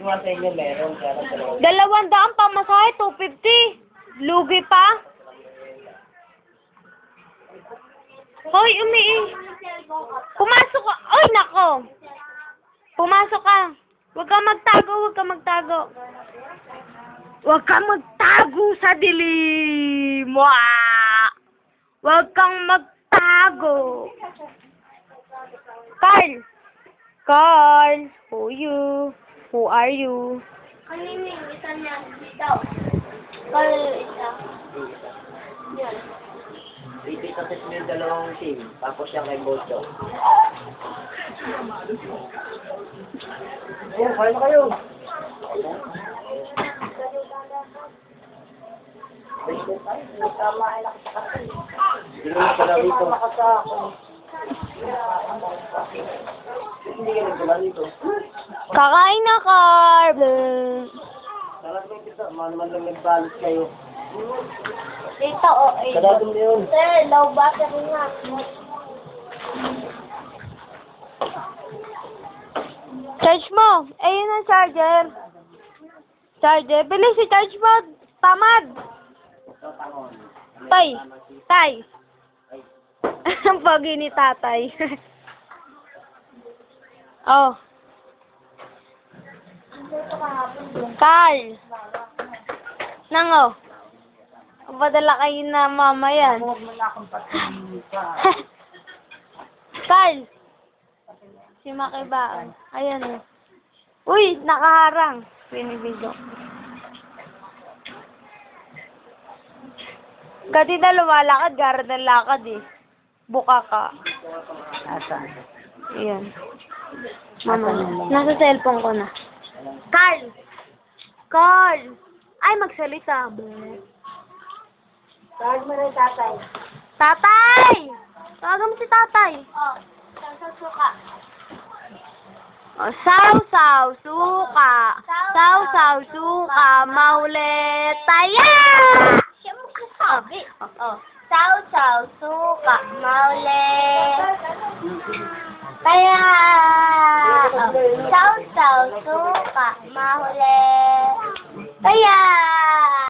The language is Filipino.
nga sa inyo meron. Kaya 200 pamasahe, 250. Lugi pa. Hoy, pumasok ka. Ay, nako. Pumasok ka. Huwag kang magtago, huwag kang magtago. Huwag kang magtago sa dilim. Huwag kang magtago. Carl! Carl! Who are you? Kanina yung isa niya dito. Carl isa. Yan. Ipitatis mo yung dalawang team. Tapos siya kay Bojo. Ayan, kaya na kayo. Hindi mo pala rito. Hindi ka nagpala rito. Kakain na, Carl! Sarap mo kita. Manuman lang nagbalos kayo. Dito, o. Sarado mo yun. Sir, low battery nga. Charge mo! Ayun ang charger. Charger. Bilis, i-charge mo! Tamad! Tay! Tay! Ang pogi ni tatay. Oh. Carl! Nango. Padala kayo na mamaya. Carl! Si Makibaan. Ayan. Uy! Nakaharang. Pinibidyo. Kasi na lumalakad, gara ng lakad eh. Buka ka. Asan? Ayan. Mama, nasa cellphone ko na. Carl! Carl! Ay, magsalita. Tawag mo rin tatay. Tatay! Tawagan mo si tatay. Oh, suka. Oh, saw, suka. Saw, suka. Maulit. Taya! Siya mo kasabi. Oh. Saw, suka, maulit. Kaya, saw, suka, maulit. Kaya,